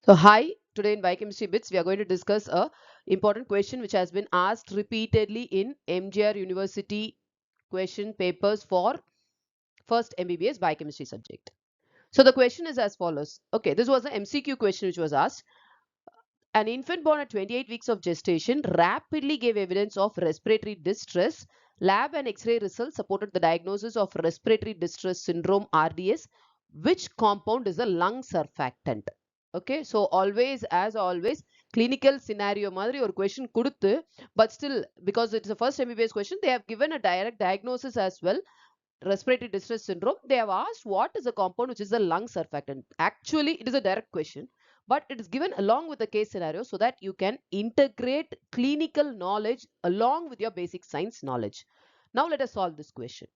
So hi, today in Biochemistry Bits, we are going to discuss a important question which has been asked repeatedly in MGR University question papers for first MBBS Biochemistry subject. So the question is as follows. Okay, this was the MCQ question which was asked. An infant born at 28 weeks of gestation rapidly gave evidence of respiratory distress. Lab and X-ray results supported the diagnosis of respiratory distress syndrome (RDS). Which compound is a lung surfactant? Okay, so always, as always, clinical scenario மாதிரி ஒரு question கொடுத்து, but still, because it's a first MBBS question, they have given a direct diagnosis as well. Respiratory distress syndrome, they have asked what is a compound which is a lung surfactant. Actually, it is a direct question, but it is given along with the case scenario so that you can integrate clinical knowledge along with your basic science knowledge. Now let us solve this question.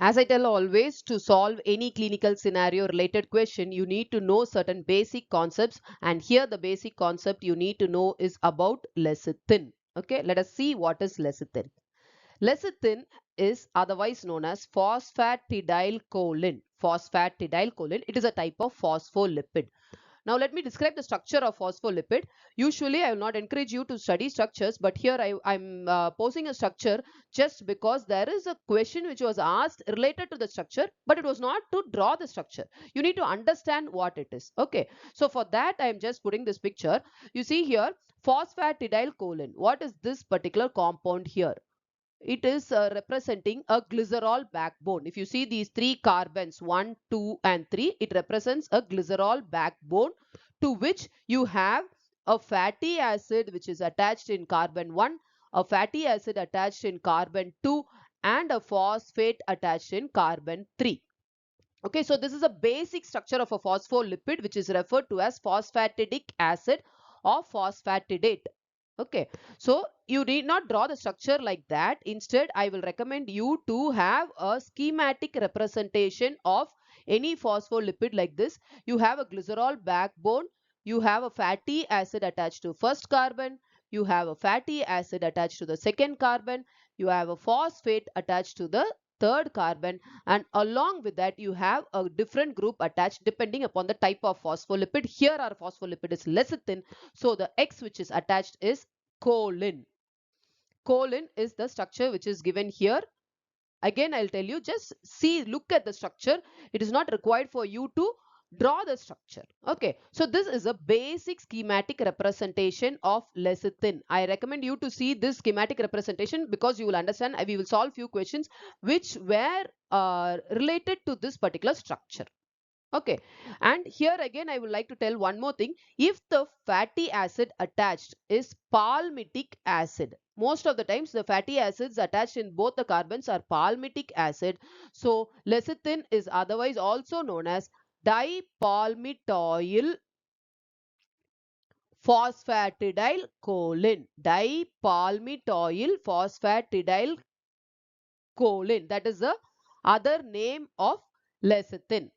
As I tell always, to solve any clinical scenario related question, you need to know certain basic concepts, and here the basic concept you need to know is about lecithin. Okay, let us see what is lecithin. Lecithin is otherwise known as phosphatidylcholine. Phosphatidylcholine, it is a type of phospholipid. Now let me describe the structure of phospholipid. Usually I will not encourage you to study structures, but here I'm posing a structure just because there is a question which was asked related to the structure, but it was not to draw the structure. You need to understand what it is. Okay, so for that I am just putting this picture. You see here phosphatidylcholine. What is this particular compound here? It is representing a glycerol backbone. If you see these three carbons 1, 2 and 3, it represents a glycerol backbone to which you have a fatty acid which is attached in carbon 1, a fatty acid attached in carbon 2 and a phosphate attached in carbon 3. Okay, so this is a basic structure of a phospholipid which is referred to as phosphatidic acid or phosphatidate. Okay, so you need not draw the structure like that. Instead, I will recommend you to have a schematic representation of any phospholipid like this. You have a glycerol backbone, you have a fatty acid attached to first carbon, you have a fatty acid attached to the second carbon, you have a phosphate attached to the third carbon, and along with that you have a different group attached depending upon the type of phospholipid. Here our phospholipid is lecithin, so the X which is attached is choline. Choline is the structure which is given here. Again, I'll tell you, just see, look at the structure. It is not required for you to draw the structure. Okay, so this is a basic schematic representation of lecithin. I recommend you to see this schematic representation because you will understand. We will solve few questions which were related to this particular structure. Okay, and here again I would like to tell one more thing. If the fatty acid attached is palmitic acid, most of the times the fatty acids attached in both the carbons are palmitic acid. So lecithin is otherwise also known as dipalmitoyl phosphatidylcholine. Dipalmitoyl phosphatidylcholine, that is the other name of lecithin.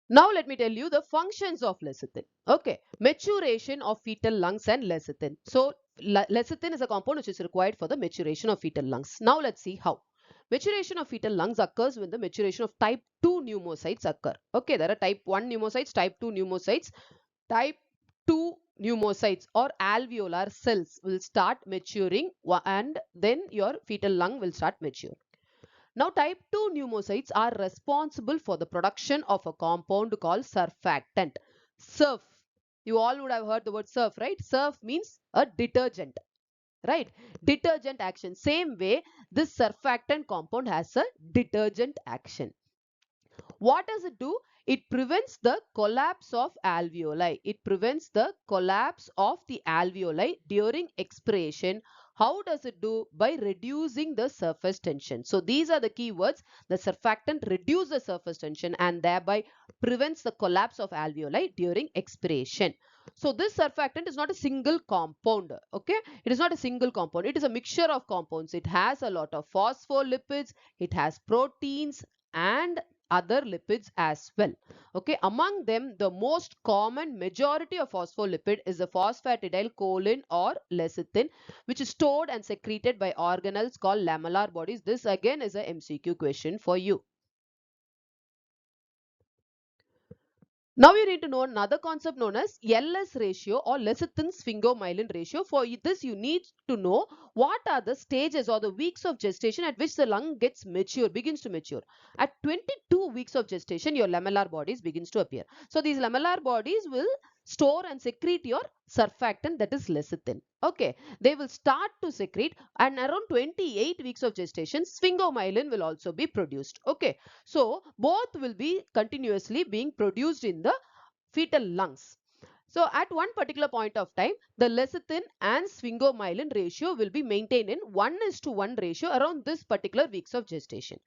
Now let me tell you the functions of lecithin. Okay, maturation of fetal lungs and lecithin. So lecithin is a compound which is required for the maturation of fetal lungs. Now let's see how. Maturation of fetal lungs occurs when the maturation of type 2 pneumocytes occur. Okay, there are type 1 pneumocytes, type 2 pneumocytes. Type 2 pneumocytes or alveolar cells will start maturing and then your fetal lung will start maturing. Now, type 2 pneumocytes are responsible for the production of a compound called surfactant. Surf. You all would have heard the word surf, right? Surf means a detergent, right? Detergent action. Same way, this surfactant compound has a detergent action. What does it do? It prevents the collapse of alveoli. It prevents the collapse of the alveoli during expiration. How does it do? By reducing the surface tension. So these are the key words. The surfactant reduces the surface tension and thereby prevents the collapse of alveoli during expiration. So this surfactant is not a single compound. Okay, it is not a single compound. It is a mixture of compounds. It has a lot of phospholipids. It has proteins and other lipids as well. Okay, among them the most common majority of phospholipid is the phosphatidylcholine or lecithin, which is stored and secreted by organelles called lamellar bodies. This again is a MCQ question for you. Now you need to know another concept known as LS ratio or Lecithin-Sphingomyelin ratio. For this you need to know what are the stages or the weeks of gestation at which the lung begins to mature. At 22 weeks of gestation your lamellar bodies begins to appear. So these lamellar bodies will store and secrete your surfactant, that is lecithin. Okay, they will start to secrete, and around 28 weeks of gestation sphingomyelin will also be produced. Okay, so both will be continuously being produced in the fetal lungs. So at one particular point of time, the lecithin and sphingomyelin ratio will be maintained in 1:1 ratio around this particular weeks of gestation.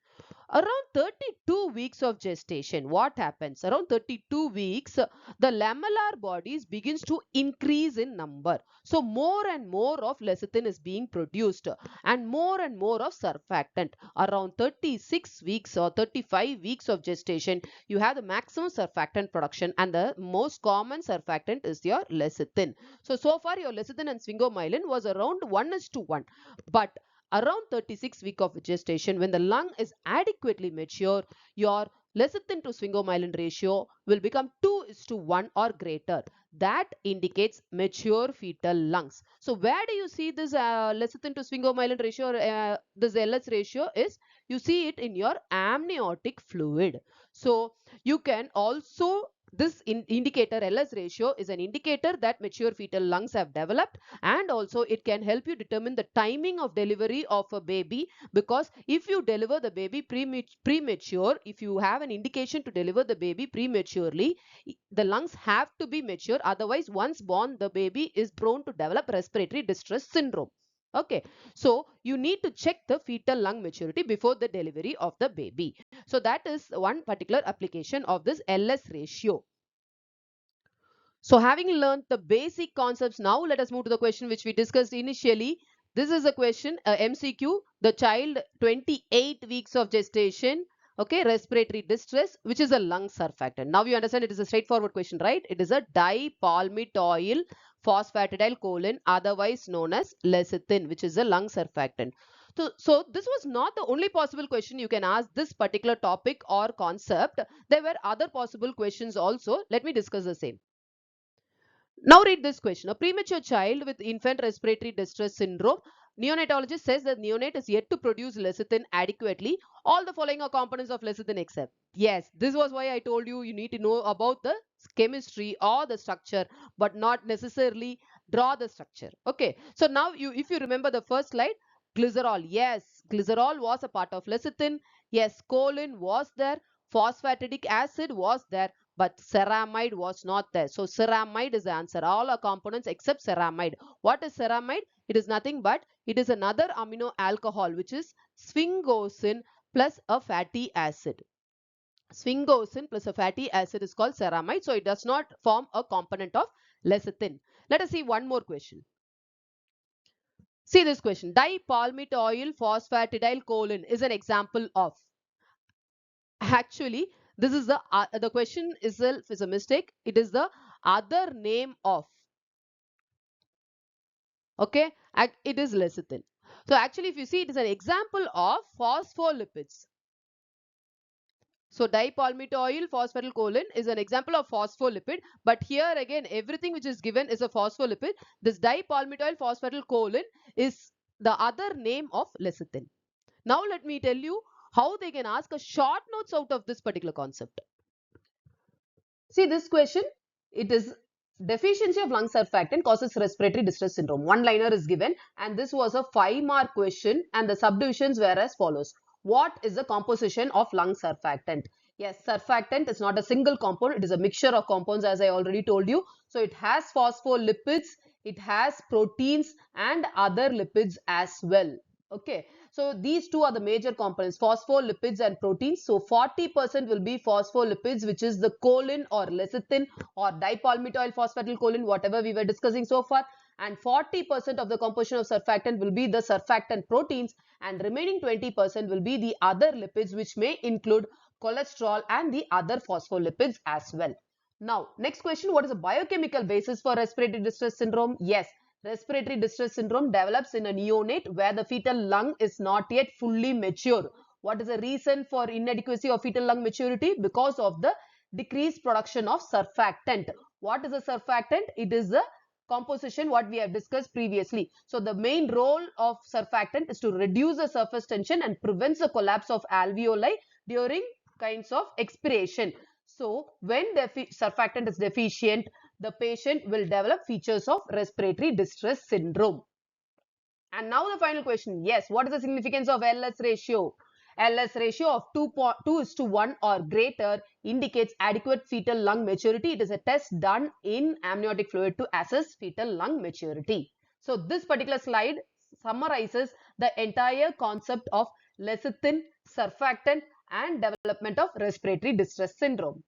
Around 32 weeks of gestation, what happens? Around 32 weeks, the lamellar bodies begins to increase in number. So more and more of lecithin is being produced and more of surfactant. Around 36 weeks or 35 weeks of gestation, you have the maximum surfactant production, and the most common surfactant is your lecithin. So far your lecithin and sphingomyelin was around 1:1. But around 36 week of gestation, when the lung is adequately mature, your lecithin to sphingomyelin ratio will become 2:1 or greater. That indicates mature fetal lungs. So where do you see this lecithin to sphingomyelin ratio? This LS ratio is, you see it in your amniotic fluid. So you can also, this indicator LS ratio is an indicator that mature fetal lungs have developed, and also it can help you determine the timing of delivery of a baby, because if you deliver the baby premature, if you have an indication to deliver the baby prematurely, the lungs have to be mature, otherwise once born the baby is prone to develop respiratory distress syndrome. Okay, so you need to check the fetal lung maturity before the delivery of the baby. So that is one particular application of this LS ratio. So having learned the basic concepts, now let us move to the question which we discussed initially. This is a question, a MCQ. The child 28 weeks of gestation, okay, respiratory distress, which is a lung surfactant. Now you understand it is a straightforward question, right? It is a dipalmitoyl phosphatidylcholine, otherwise known as lecithin, which is a lung surfactant. So this was not the only possible question you can ask this particular topic or concept. There were other possible questions also. Let me discuss the same. Now read this question. A premature child with infant respiratory distress syndrome. Neonatologist says that neonate is yet to produce lecithin adequately. All the following are components of lecithin except. Yes, this was why I told you need to know about the chemistry or the structure, but not necessarily draw the structure. Okay. So now if you remember the first slide, glycerol. Yes, glycerol was a part of lecithin. Yes, choline was there. Phosphatidic acid was there, but ceramide was not there. So ceramide is the answer. All are components except ceramide. What is ceramide? It is nothing but it is another amino alcohol, which is sphingosine plus a fatty acid. Sphingosine plus a fatty acid is called ceramide. So it does not form a component of lecithin. Let us see one more question. See this question. Dipalmitoyl phosphatidylcholine is an example of. Actually, this is the question itself is a mistake. It is the other name of. Okay, it is lecithin. So actually, if you see, it is an example of phospholipids. So dipalmitoyl phosphatidylcholine is an example of phospholipid, but here again everything which is given is a phospholipid. This dipalmitoyl phosphatidylcholine is the other name of lecithin. Now let me tell you how they can ask a short notes out of this particular concept. See this question, it is deficiency of lung surfactant causes respiratory distress syndrome. One liner is given and this was a 5-mark question, and the subdivisions were as follows. What is the composition of lung surfactant? Yes, surfactant is not a single compound, it is a mixture of compounds, as I already told you. So it has phospholipids, it has proteins and other lipids as well. Okay, so these two are the major components, phospholipids and proteins. So 40% will be phospholipids, which is the choline or lecithin or dipalmitoyl phosphatidylcholine, whatever we were discussing so far. And 40% of the composition of surfactant will be the surfactant proteins, and remaining 20% will be the other lipids, which may include cholesterol and the other phospholipids as well. Now, next question, what is the biochemical basis for respiratory distress syndrome? Yes, respiratory distress syndrome develops in a neonate where the fetal lung is not yet fully mature. What is the reason for inadequacy of fetal lung maturity? Because of the decreased production of surfactant. What is a surfactant? It is the composition what we have discussed previously. So the main role of surfactant is to reduce the surface tension and prevents the collapse of alveoli during kinds of expiration. So when the surfactant is deficient, the patient will develop features of respiratory distress syndrome. And now the final question. Yes, what is the significance of LS ratio? LS ratio of 2:1 or greater indicates adequate fetal lung maturity. It is a test done in amniotic fluid to assess fetal lung maturity. So this particular slide summarizes the entire concept of lecithin, surfactant and development of respiratory distress syndrome.